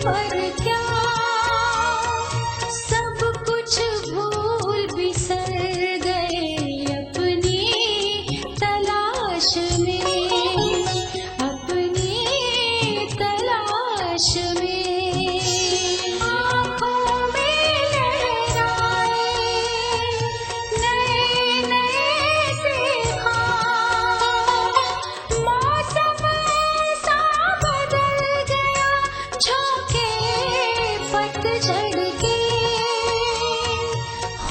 पर क्या सब कुछ भूल बिसर गए अपनी तलाश में, अपनी तलाश में। आँखों में लहराए नए नए से ख्वाब, मौसम सा बदल गया झोंके पतझड़ के,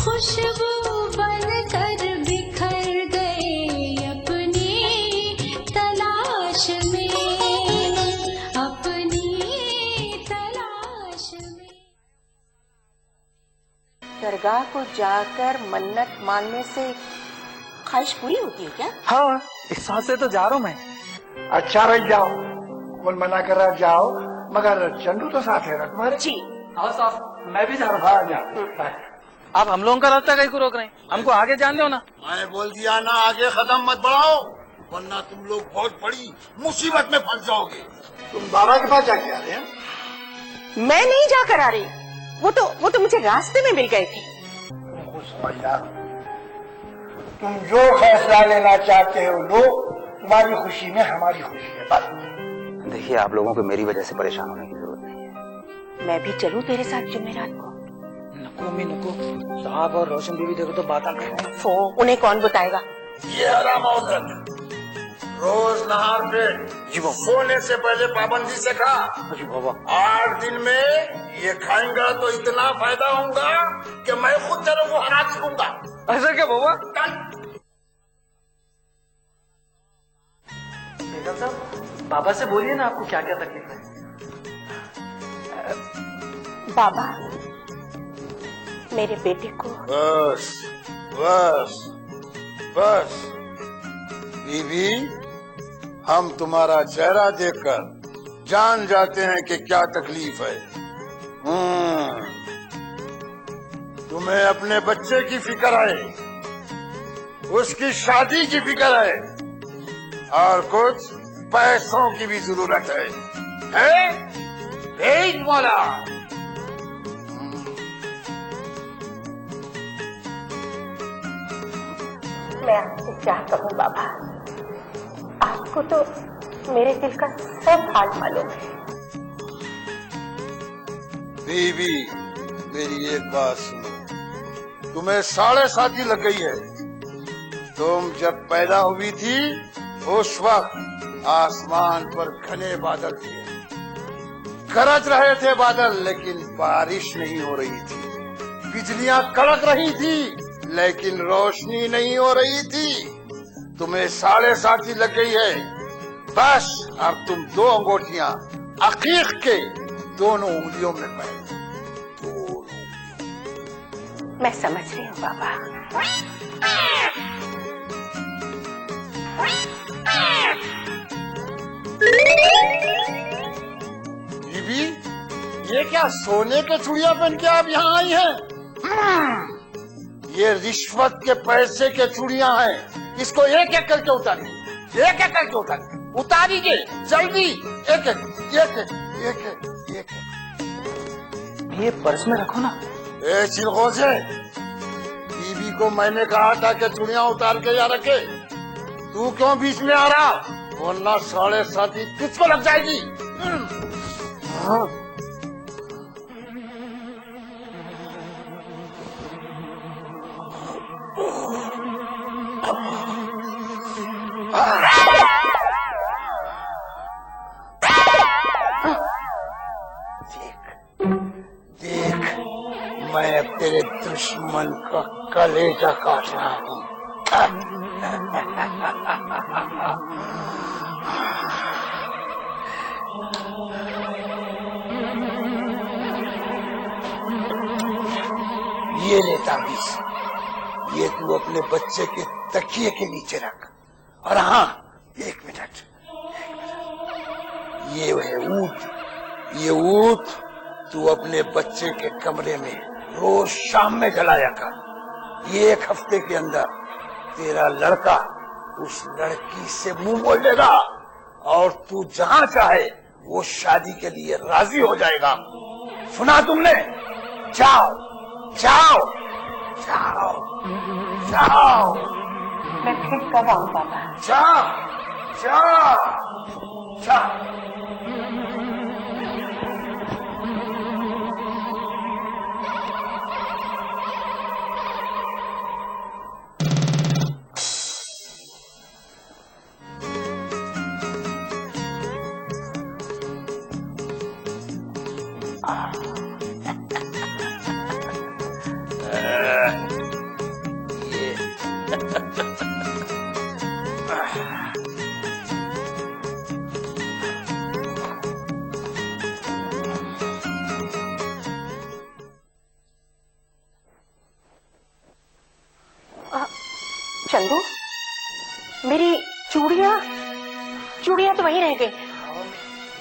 खुशबू बनकर बिखर गए अपनी तलाश में, अपनी तलाश में। दरगाह को जाकर मन्नत मांगने से ख्वाहिश पूरी होती है क्या? हाँ, इस साल से तो जा रहा हूँ मैं। अच्छा भाई जाओ, कौन मना कर रहा, जाओ, मगर चंदू तो साथ है ना तुम्हारे? जी। हाँ साहब, मैं भी जा रहा हाँ जा। आप हम लोगों का रास्ता कहीं को रोक रहे हैं? हमको आगे जान दो ना। मैं बोल दिया ना, आगे कदम मत बढ़ाओ, वरना तुम लोग बहुत बड़ी मुसीबत में फंस जाओगे। तुम बाबा के पास जाके आ रहे हैं? मैं नहीं जाकर आ रही, वो तो मुझे रास्ते में मिल गए थे। तुम खुद समझदार हो, तुम जो फैसला लेना चाहते हो लो, तुम्हारी खुशी में हमारी खुशी है बस। देखिए, आप लोगों को मेरी वजह से परेशान होने की जरूरत नहीं है। मैं भी चलूं तेरे साथ जुमेरात को? नको अम्मी नको, साहब और रोशन बीवी देखो तो बात कर रहे हैं। उन्हें कौन बताएगा? ये हराम औरत रोज नहार पे सोने से पहले पाबंदी से खा। जी बाबा। 8 दिन में ये खाएंगा तो इतना फायदा होगा कि मैं खुद तेरे को हरा सकूंगा। ऐसा क्या बाबा? बेगम साहब, बाबा से बोलिए ना आपको क्या क्या तकलीफ है। बाबा, मेरे बेटे को बस बस बस बीबी, हम तुम्हारा चेहरा देखकर जान जाते हैं कि क्या तकलीफ है। तुम्हें अपने बच्चे की फिक्र है, उसकी शादी की फिक्र है, और कुछ पैसों की भी जरूरत है? भेज मौला। मैं आपसे क्या कहूँ बाबा, आपको तो मेरे दिल का सब हाल मालूम है। बीबी, मेरी एक बात सुनो, तुम्हें 7.5 लग गई है। तुम जब पैदा हुई थी उस वक्त आसमान पर घने बादल थे, गरज रहे थे बादल, लेकिन बारिश नहीं हो रही थी। बिजलियां कड़क रही थी, लेकिन रोशनी नहीं हो रही थी। तुम्हें 7.5 लग गई है। बस अब तुम 2 अंगूठियां अकीक के दोनों उंगलियों में पहनो। मैं समझ रही हूँ बाबा। बीबी, ये क्या सोने के चूड़ियां पहन के आप यहाँ आई हैं? ये रिश्वत के पैसे के चूड़ियां हैं। इसको एक एक करके उतारिए, एक एक करके उतारिए, उतारिए जल्दी, एक एक एक एक एक एक। ये पर्स में रखो ना। ए चिलगोजे, बीबी को मैंने कहा था कि चूड़ियां उतार के या रखे, तू क्यों बीच में आ रहा? वरना 7.5 तुझको लग जाएगी। देख, मैं अब तेरे दुश्मन का कलेजा काट रहा हूँ। ये ले ताबीज, ये तू अपने बच्चे के तकिए के नीचे रख। और हाँ, एक मिनट, ये है ऊँट, ये ऊँट तू अपने बच्चे के कमरे में रोज शाम में जलाया कर। 1 हफ्ते के अंदर तेरा लड़का उस लड़की से मुंह मोड़ लेगा और तू जहां चाहे वो शादी के लिए राजी हो जाएगा। सुना तुमने? जाओ जाओ जाओ जाओ। मैं फिर कब आऊँ बाबा? जाओ जाओ जाओ। चंदू, मेरी चूड़ियाँ तो वहीं रह गई।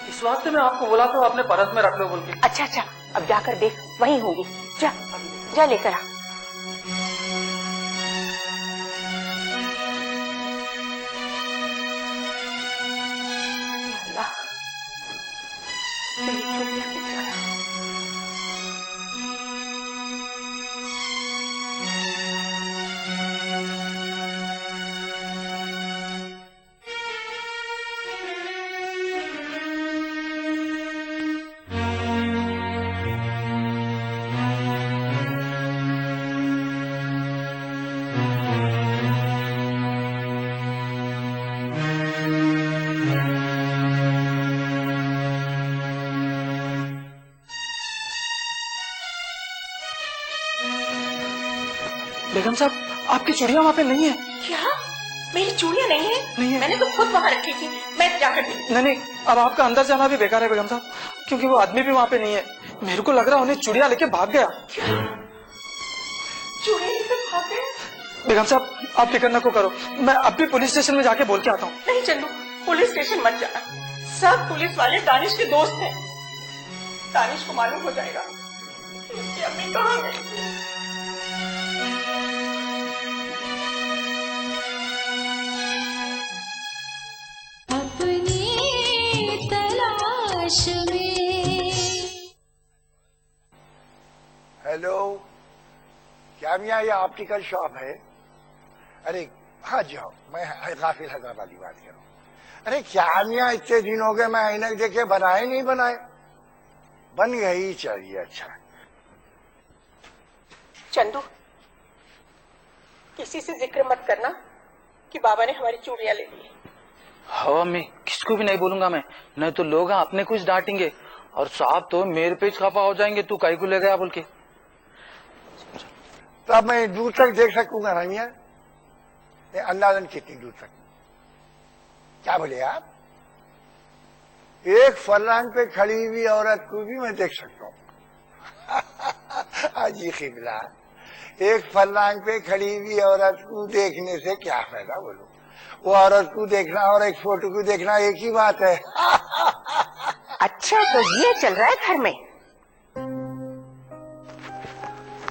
इस वक्त मैं आपको बोला था अपने पर्स में रख लो बोल के। अच्छा अच्छा, अब जाकर देख, वहीं होंगी। जा जा लेकर आ। अल्लाह, मेरी चूड़ियाँ किधर हैं? बेगम साहब, आपकी चूड़ियाँ वहाँ पे नहीं है। क्या? मेरी चूड़ियाँ नहीं है? नहीं है। मैंने तो खुद वहाँ रखी थी, मैं जाकर देखती। नहीं, अब आपका अंदर जाना भी बेकार है बेगम साहब, क्योंकि वो आदमी भी वहाँ पे नहीं है। मेरे को लग रहा है उन्हें चूड़ियाँ लेके भाग गया। चूड़ियाँ लेकर भाग गए? बेगम साहब, आप फिक्र न को करो, मैं अब भी पुलिस स्टेशन में जाके बोल के आता हूँ। नहीं चंदू, पुलिस स्टेशन मत जाना। सब पुलिस वाले दानिश के दोस्त हैं। दानिश को मालूम हो जाएगा कि उसकी अम्मी कहाँ गई। अपनी तलाश में। हेलो, क्या मियाँ ये ऑप्टिकल शॉप है? अरे हाँ जाओ, मैं गाफिल हजार वाली बात कर रहा हूँ। अरे क्या मियाँ, इतने दिन हो गए मैं ऐनक देखे बनाए नहीं बनाए। बन गई, चाहिए। अच्छा चंदू, किसी से जिक्र मत करना कि बाबा ने हमारी चूड़ियाँ ले ली। हाँ अम्मी, किसको भी नहीं बोलूंगा मैं, नहीं तो लोग अपने कुछ डांटेंगे और साहब तो मेरे पे खफा हो जाएंगे, तू काहे को ले गया बोल के। तो अब मैं दूर तक देख सकूंगा ना मियाँ? अंदाजन कितनी दूर तक? क्या बोले आप? एक फरलांग पे खड़ी हुई औरत को भी मैं देख सकता हूँ। हाजी खिबला, एक फरलांग पे खड़ी हुई औरत को देखने से क्या फायदा बोलो? वो औरत को देखना और एक फोटो को देखना एक ही बात है। अच्छा, तो ये चल रहा है घर में।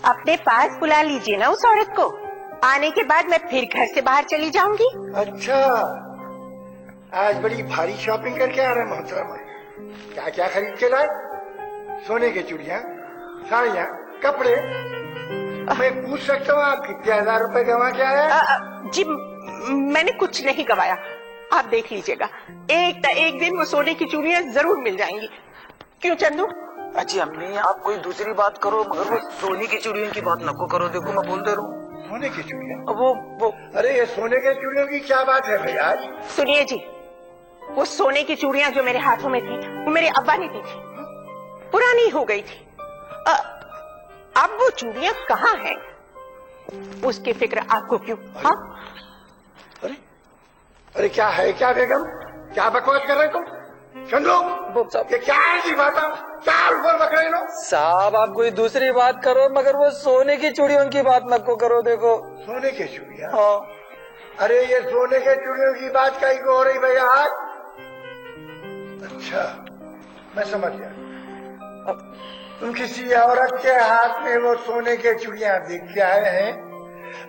अपने पास बुला लीजिए ना उस औरत को। आने के बाद मैं फिर घर से बाहर चली जाऊंगी। अच्छा, आज बड़ी भारी शॉपिंग करके आ रहे हैं मोहतरमा। क्या क्या खरीद के लाए? सोने की चूड़ियाँ, साड़ियाँ, कपड़े। मैं पूछ सकता हूँ आप कितने हजार रुपए गंवा के आए? जी मैंने कुछ नहीं गवाया, आप देख लीजिएगा। एक दिन वो सोने की चूड़ियाँ जरूर मिल जाएंगी। क्यों चंदू? अजी अम्मी, आप कोई दूसरी बात करो, मगर वो सोने की चूड़ियों की बात नको करो। देखो मैं बोल दे रहा हूँ। सोने की चूड़ियाँ? वो अरे ये सोने के चूड़ियों की क्या बात है भैया? सुनिए जी, वो सोने की चूड़ियाँ जो मेरे हाथों में थी, वो मेरे अब्बा ने दी थी। पुरानी हो गई थी। अब वो चूड़ियाँ कहाँ हैं? उसकी फिक्र आपको क्यों? हाँ? अरे अरे क्या है क्या बेगम, क्या बकवास कर रहे तुम? चंदू, ये क्या है जी बात? क्या ऊपर बक रहे हो? साहब आप कोई दूसरी बात करो, मगर वो सोने की चूड़ियों की बात नको करो। देखो सोने की चूड़ियाँ? हाँ। अरे ये सोने के चूड़ियों की बात कहीं को हो रही भैया? अच्छा, मैं समझ गया। तुम किसी औरत के हाथ में वो सोने के चूड़ियाँ दिख के आए हैं,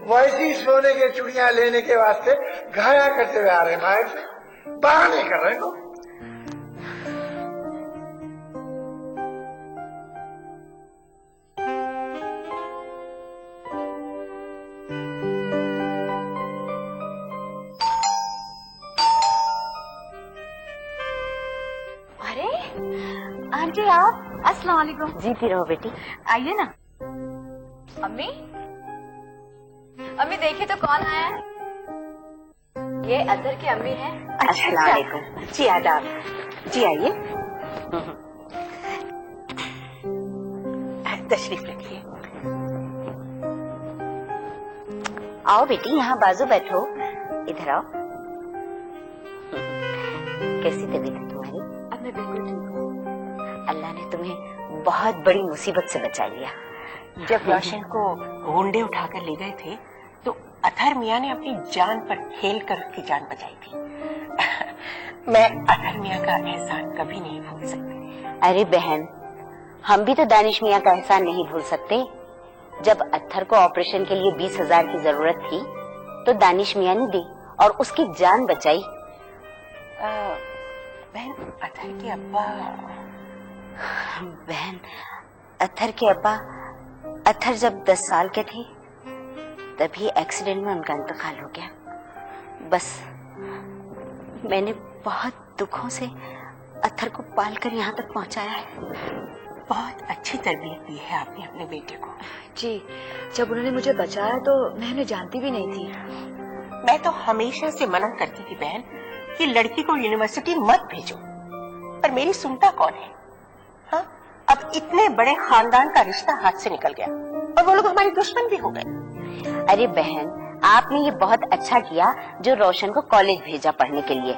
वैसी सोने के चूड़ियाँ लेने के वास्ते घाया करते हुए आ रहे हैं। मायर से बहाने कर रहे हो। साहब, अस्सलाम वालेकुम। जीती रहो बेटी। आइए ना। अम्मी, अम्मी देखिए तो कौन आया है। ये अजहर की अम्मी है। अस्सलाम वालेकुम। जी आदाब। जी आइए, तशरीफ रखिए। आओ बेटी, यहाँ बाजू बैठो। इधर आओ। कैसी तबीयत है तुम्हारी? अब मैं बिल्कुल ठीक हूँ। अल्लाह ने तुम्हें बहुत बड़ी मुसीबत से बचा लिया। जब रोशन को गुंडे उठाकर ले गए थे तो अतहर मियाँ ने अपनी जान पर खेल कर उसकी जान बचाई थी। मैं अतहर मियाँ का एहसान कभी नहीं भूल सकती। अरे बहन, हम भी तो दानिश मियाँ का एहसान नहीं भूल सकते। जब अत्थर को ऑपरेशन के लिए 20,000 की जरूरत थी तो दानिश मियाँ ने दी और उसकी जान बचाई। बहन, अतहर के अब्बा। बहन, अत्थर के अब्बा, अत्थर जब 10 साल के थे तभी एक्सीडेंट में उनका इंतकाल हो गया। बस मैंने बहुत दुखों से अत्थर को पालकर यहाँ तक पहुँचाया है। बहुत अच्छी तरबियत दी है आपने अपने बेटे को। जी, जब उन्होंने मुझे बचाया तो मैं उन्हें जानती भी नहीं थी। मैं तो हमेशा से मना करती थी बहन कि लड़की को यूनिवर्सिटी मत भेजो, पर मेरी सुनता कौन है। हाँ, अब इतने बड़े खानदान का रिश्ता हाथ से निकल गया और वो लोग हमारे दुश्मन भी हो गए। अरे बहन, आपने ये बहुत अच्छा किया जो रोशन को कॉलेज भेजा पढ़ने के लिए।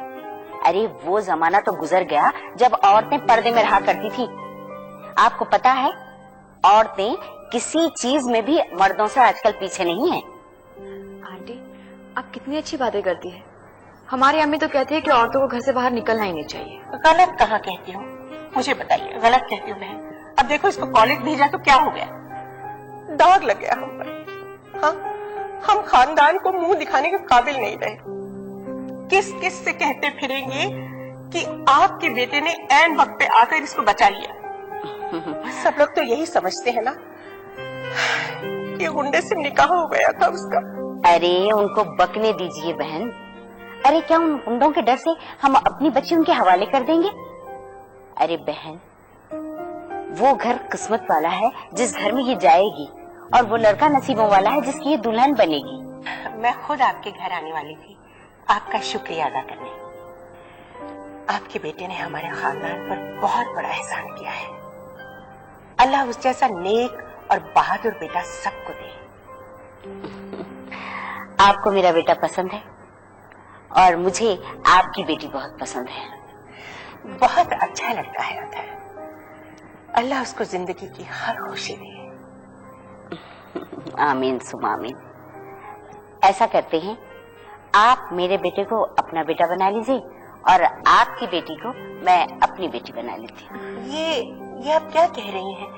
अरे वो जमाना तो गुजर गया जब औरतें पर्दे में रहा करती थी। आपको पता है, औरतें किसी चीज में भी मर्दों से आजकल पीछे नहीं है। आंटी, आप कितनी अच्छी बातें करती है। हमारी अम्मी तो कहती है कि औरतों को घर से बाहर निकलना ही नहीं चाहिए। गलत कहाँ कहती हूँ, मुझे बताइए, गलत कहती हूँ बहन। अब देखो, इसको कॉलेज भेजा तो क्या हो गया, दाग लग गया हम पर। हाँ, हम खानदान को मुंह दिखाने के काबिल नहीं रहे। किस किस से कहते फिरेंगे कि आपके बेटे ने ऐन वक्त पे आकर इसको बचा लिया। सब लोग तो यही समझते हैं ना कि गुंडे से निकाह हो गया था उसका। अरे उनको बकने दीजिए बहन। अरे क्या उन गुंडों के डर से हम अपनी बच्ची उनके हवाले कर देंगे? अरे बहन, वो घर किस्मत वाला है जिस घर में ये जाएगी, और वो लड़का नसीबों वाला है जिसकी ये दुल्हन बनेगी। मैं खुद आपके घर आने वाली थी आपका शुक्रिया अदा करने। आपके बेटे ने हमारे खानदान पर बहुत बड़ा एहसान किया है। अल्लाह उस जैसा नेक और बहादुर बेटा सबको दे। आपको मेरा बेटा पसंद है और मुझे आपकी बेटी बहुत पसंद है। बहुत अच्छा लड़का है अतहर। अल्लाह उसको जिंदगी की हर खुशी दे। आमीन सुम आमीन। ऐसा करते हैं, आप मेरे बेटे को अपना बेटा बना लीजिए और आपकी बेटी को मैं अपनी बेटी बना लेती हूँ। ये आप क्या कह रही हैं?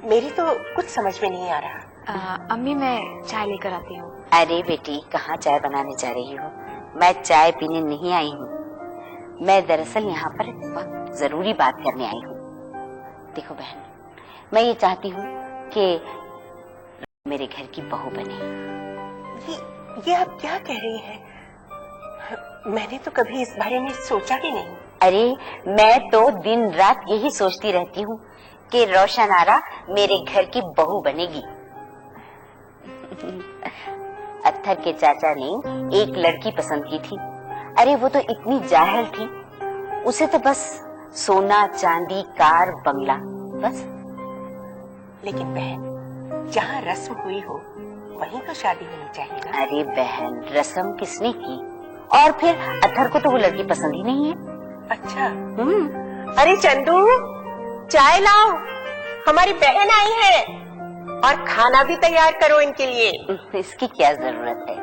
मेरी तो कुछ समझ में नहीं आ रहा। अम्मी, मैं चाय लेकर आती हूँ। अरे बेटी, कहाँ चाय बनाने जा रही हो? मैं चाय पीने नहीं आई हूँ। मैं दरअसल यहाँ पर बहुत जरूरी बात करने आई हूँ। देखो बहन, मैं ये चाहती हूँ कि मेरे घर की बहू बने। ये आप क्या कह रही हैं? मैंने तो कभी इस बारे में सोचा ही नहीं। अरे मैं तो दिन रात यही सोचती रहती हूँ कि रोशन आरा मेरे घर की बहू बनेगी। अत्थर के चाचा ने एक लड़की पसंद की थी। अरे वो तो इतनी जाहिल थी, उसे तो बस सोना चांदी कार बंगला बस। लेकिन बहन, जहाँ रस्म हुई हो वहीं तो शादी होनी चाहिए ना। अरे बहन, रस्म किसने की? और फिर अत्थर को तो वो लड़की पसंद ही नहीं है। अच्छा। अरे चंदू, चाय लाओ, हमारी बहन आई है, और खाना भी तैयार करो इनके लिए। इसकी क्या जरूरत है?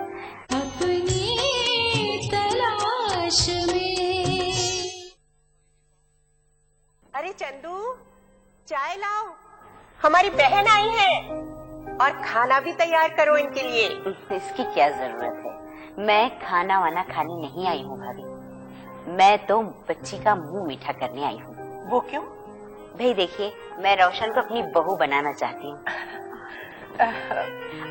अपनी तलाश में। अरे चंदू, चाय लाओ, हमारी बहन आई है, और खाना भी तैयार करो इनके लिए। इसकी क्या जरूरत है? मैं खाना वाना खाने नहीं आई हूँ भाभी। मैं तो बच्ची का मुंह मीठा करने आई हूँ। वो क्यों? भाई देखिए, मैं रोशन को अपनी बहू बनाना चाहती हूँ।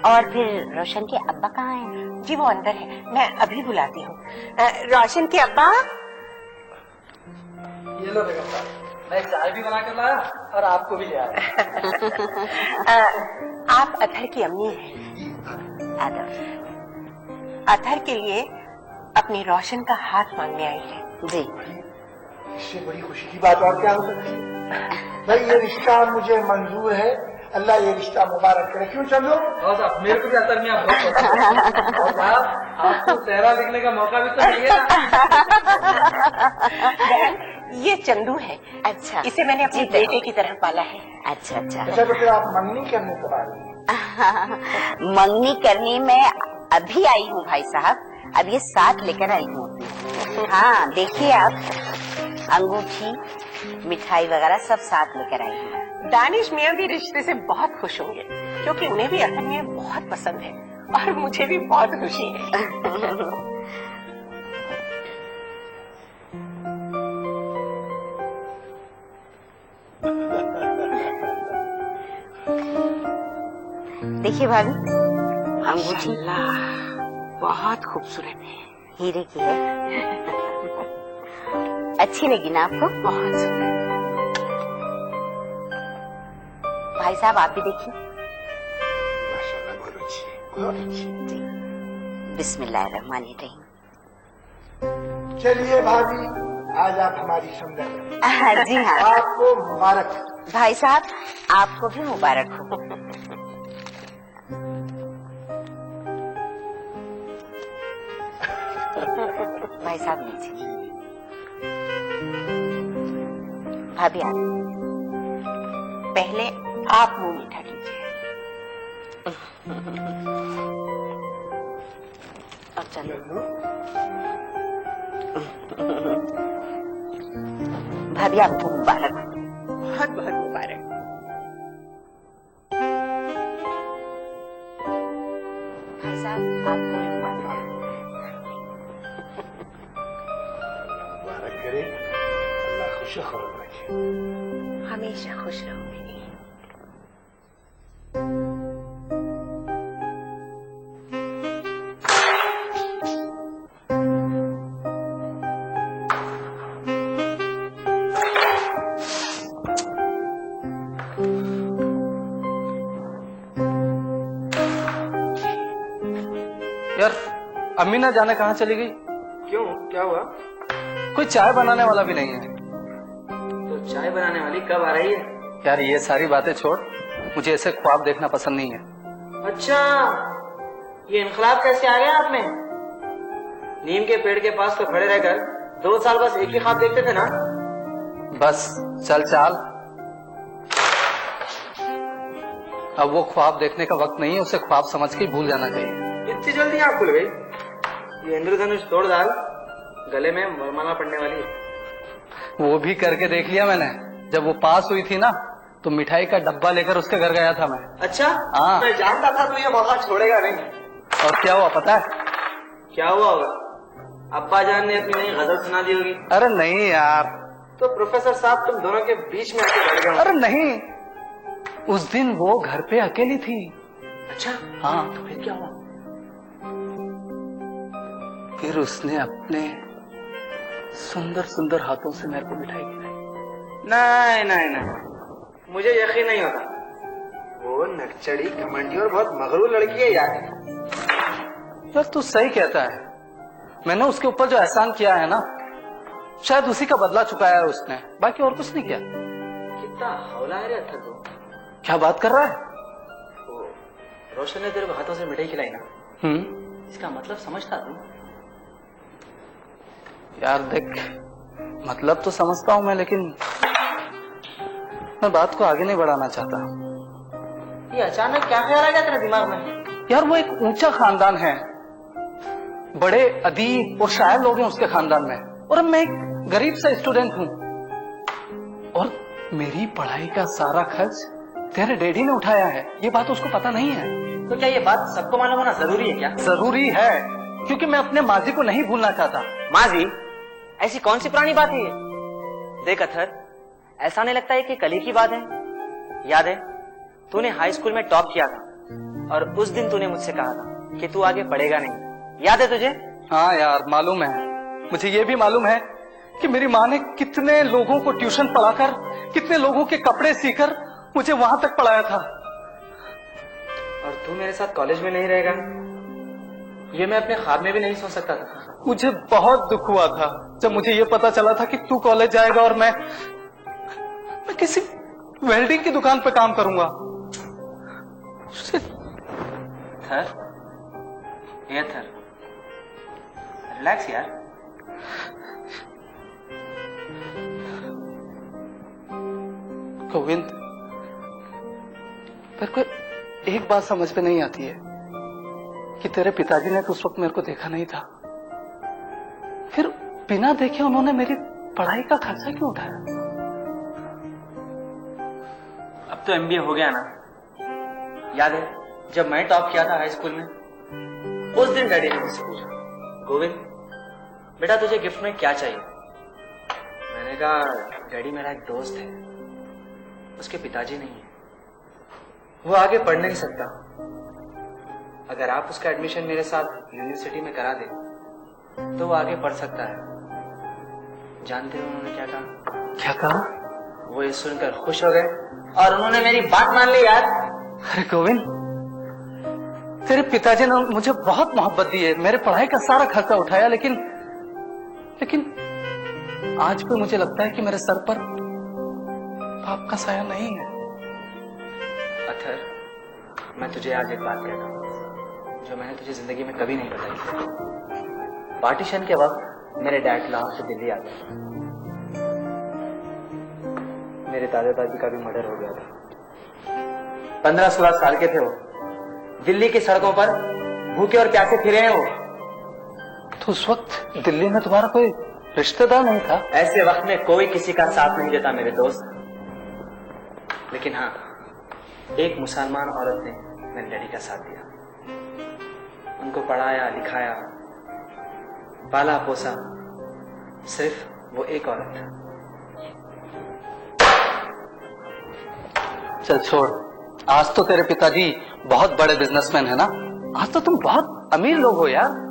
और फिर रोशन के अब्बा कहाँ हैं? जी वो अंदर है, मैं अभी बुलाती हूँ। रोशन के अब्बा। ये लो बेगम साहब। मैं चाय भी बना कर लाया और आपको भी ले आया। आप अथर की अम्मी हैं। अथर के लिए अपने रोशन का हाथ मांगने आई है। जी। इससे बड़ी खुशी की बात और क्या हो सकती है? भाई ये रिश्ता मुझे मंजूर है, अल्लाह ये रिश्ता मुबारक करे। क्यों चलो? और साहब मेरे को भी अतर में आप बहुत पसंद है। और साहब आपको चेहरा दिखने का मौका भी तो मिलेगा। ये चंदू है। अच्छा। इसे मैंने अपने बेटे की तरह पाला है। अच्छा अच्छा। अच्छा तो फिर आप मंगनी करने को आ रही हैं? मंगनी करने में अभी आई हूँ भाई साहब, अब ये साथ लेकर आई हूँ। हाँ देखिए आप, अंगूठी मिठाई वगैरह सब साथ लेकर आई हूँ। दानिश मियाँ भी रिश्ते से बहुत खुश होंगे क्योंकि उन्हें भी अथर मियाँ बहुत पसंद है और मुझे भी बहुत खुशी है। देखिए भाभी, अंगूठी बहुत खूबसूरत है। हीरे की है। अच्छी लगी ना आपको? बहुत सुंदर। भाई साहब आप भी देखिए। माशाल्लाह बहुत अच्छी है, बहुत अच्छी। जी। बिस्मिल्लाहिर्रहमानिर्रहीम। चलिए भाभी, आज आप हमारी समझा। जी हाँ आपको मुबारक। भाई साहब, आपको भी मुबारक हो। भाई साहब नीचे। भाभी आप। पहले आप मुंह मीठा कीजिए। अब चलो। भाभी आपको मुबारक हो। बहुत बहुत मुबारक। भाई साहब आपको भी मुबारक। मुबारक करे, अल्लाह खुश खबर रखे। हमेशा खुश रहो मेरी। यार अम्मी ना जाने कहाँ चली गई? क्यों, क्या हुआ? कोई चाय बनाने वाला भी नहीं है। तो चाय बनाने वाली कब आ रही है? यार ये सारी बातें छोड़, मुझे ऐसे ख्वाब देखना पसंद नहीं है। अच्छा, ये इनकलाब कैसे आ गया आप में? नीम के पेड़ के पास तो खड़े रहकर 2 साल बस एक ही ख्वाब देखते थे ना? बस चल चाल, अब वो ख्वाब देखने का वक्त नहीं है, उसे ख्वाब समझ के ही भूल जाना चाहिए। इतनी जल्दी आँख खुल गई? ये इंद्रधनुष तोड़ डाल, गले में मरमाला पड़ने वाली है। वो भी करके देख लिया मैंने। जब वो पास हुई थी ना, तो मिठाई का डब्बा लेकर उसके घर गया था मैं। अच्छा? हाँ। मैं जानता था तू ये मौका छोड़ेगा नहीं। और क्या हुआ पता है? क्या हुआ होगा? अब्बा जान ने अपनी नई गजल सुना दी होगी। अरे नहीं यार। तो प्रोफेसर साहब तुम दोनों के बीच में आके बैठ गए। अरे नहीं, उस दिन वो घर पे अकेली थी। अच्छा हाँ। तो फिर क्या हुआ? फिर उसने अपने सुंदर सुंदर हाथों से मेरे को मिठाई खिलाई। नहीं नहीं नहीं, मुझे यकीन नहीं होता। वो नकचड़ी, घमंडी और बहुत मगरूर लड़की है यार। यार तू सही कहता है। मैंने उसके ऊपर जो एहसान किया है ना, शायद उसी का बदला चुकाया है उसने, बाकी और कुछ नहीं किया। कितना हौला है रे अथर तो। क्या बात कर रहा है? वो रोशन ने तेरे को हाथों से मिठाई खिलाई ना, इसका मतलब समझता तू? यार देख, मतलब तो समझता हूं मैं, लेकिन मैं बात को आगे नहीं बढ़ाना चाहता। ये अचानक क्या ख्याल आ गया तेरे दिमाग में? यार वो एक ऊंचा खानदान है, बड़े अदीब और शायर लोग हैं उसके खानदान में, और अब मैं एक गरीब सा स्टूडेंट हूँ, और मेरी पढ़ाई का सारा खर्च तेरे डैडी ने उठाया है। ये बात उसको पता नहीं है। तो क्या ये बात सबको मालूम होना जरूरी है क्या? जरूरी है, क्योंकि मैं अपने माजी को नहीं भूलना चाहता। माजी? ऐसी कौन सी पुरानी बात है ये? देख अथर, ऐसा नहीं लगता है कि कल ही की बात है। याद है तूने हाई स्कूल में टॉप किया था, और उस दिन तूने मुझसे कहा था कि तू आगे पढ़ेगा नहीं। याद है तुझे? हाँ यार मालूम है, मुझे ये भी मालूम है कि मेरी माँ ने कितने लोगों को ट्यूशन पढ़ाकर, कितने लोगों के कपड़े सीकर मुझे वहां तक पढ़ाया था। और तू मेरे साथ कॉलेज में नहीं रहेगा, ये मैं अपने ख्वाब में भी नहीं सोच सकता था। मुझे बहुत दुख हुआ था जब मुझे ये पता चला था कि तू कॉलेज जाएगा और मैं किसी वेल्डिंग की दुकान पे काम करूंगा। थर, ये थर, रिलैक्स यार। गोविंद, मेरे को एक बात समझ में नहीं आती है कि तेरे पिताजी ने तो उस वक्त मेरे को देखा नहीं था, फिर बिना देखे उन्होंने मेरी पढ़ाई का खर्चा क्यों उठाया? अब तो एमबीए हो गया ना। याद है जब मैं टॉप किया था हाई स्कूल में, उस दिन डैडी ने मुझसे पूछा, गोविंद बेटा तुझे गिफ्ट में क्या चाहिए? मैंने कहा डैडी मेरा एक दोस्त है, उसके पिताजी नहीं है, वो आगे पढ़ नहीं सकता, अगर आप उसका एडमिशन मेरे साथ यूनिवर्सिटी में करा दे तो वो आगे पढ़ सकता है। जानते हो उन्होंने क्या कहा? क्या कहा? वो ये सुनकर खुश हो गए और उन्होंने मेरी बात मान ली यार। अरे गोविंद, तेरे पिताजी ने मुझे बहुत मोहब्बत दी है, मेरे पढ़ाई का सारा खर्चा उठाया, लेकिन आज भी मुझे लगता है कि मेरे सर पर बाप का साया नहीं है। अथर, मैं तुझे आज एक बात कहता हूँ जो मैंने तुझे जिंदगी में कभी नहीं बताई। पार्टीशन के वक्त मेरे डैड लाहौर से दिल्ली आ गए, मेरे दादा दादी का भी मर्डर हो गया था। 15-16 साल के थे वो, दिल्ली की सड़कों पर भूखे और प्यासे फिरे हैं वो। तो उस वक्त दिल्ली में तुम्हारा कोई रिश्तेदार नहीं था? ऐसे वक्त में कोई किसी का साथ नहीं देता मेरे दोस्त, लेकिन हाँ, एक मुसलमान औरत ने मेरे डैडी का साथ दिया, उनको पढ़ाया लिखाया पाला पोसा, सिर्फ वो एक औरत था। चल छोड़, आज तो तेरे पिताजी बहुत बड़े बिजनेसमैन है ना, आज तो तुम बहुत अमीर लोग हो यार।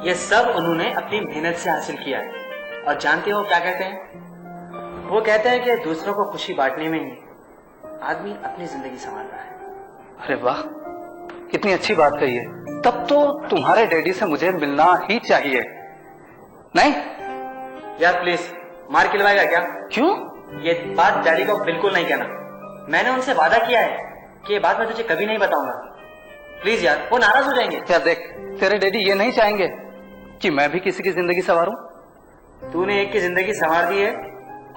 ये सब उन्होंने अपनी मेहनत से हासिल किया है। और जानते हो क्या कहते हैं? वो कहते हैं कि दूसरों को खुशी बांटने में ही आदमी अपनी जिंदगी संवारता है। अरे वाह, कितनी अच्छी बात कही है। तब तो तुम्हारे डैडी से मुझे मिलना ही चाहिए। नहीं यार प्लीज, मार खिलवाएगा क्या? क्यों? ये बात डैडी को बिल्कुल नहीं कहना। मैंने उनसे वादा किया है कि ये बात मैं तुझे कभी नहीं बताऊंगा। प्लीज यार, वो नाराज हो जाएंगे। क्या देख, तेरे डैडी ये नहीं चाहेंगे कि मैं भी किसी की जिंदगी संवारूं। तूने एक की जिंदगी संवार दी है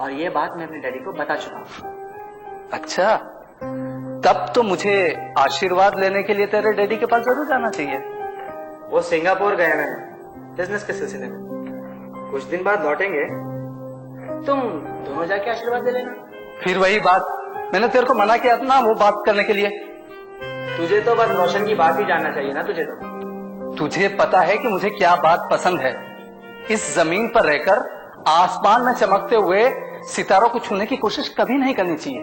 और ये बात मैं अपने डैडी को बता चुका हूँ। अच्छा, तब तो मुझे आशीर्वाद लेने के लिए तेरे डैडी के पास जरूर जाना चाहिए। वो सिंगापुर गए हैं बिजनेस के सिलसिले में, कुछ दिन बाद लौटेंगे, तुम दोनों जाके आशीर्वाद दे लेना। फिर वही बात, मैंने तेरे को मना किया था ना वो बात करने के लिए। तुझे तो बस रोशन की बात ही जानना चाहिए ना। तुझे पता है कि मुझे क्या बात पसंद है। इस जमीन पर रहकर आसमान में चमकते हुए सितारों को छूने की कोशिश कभी नहीं करनी चाहिए।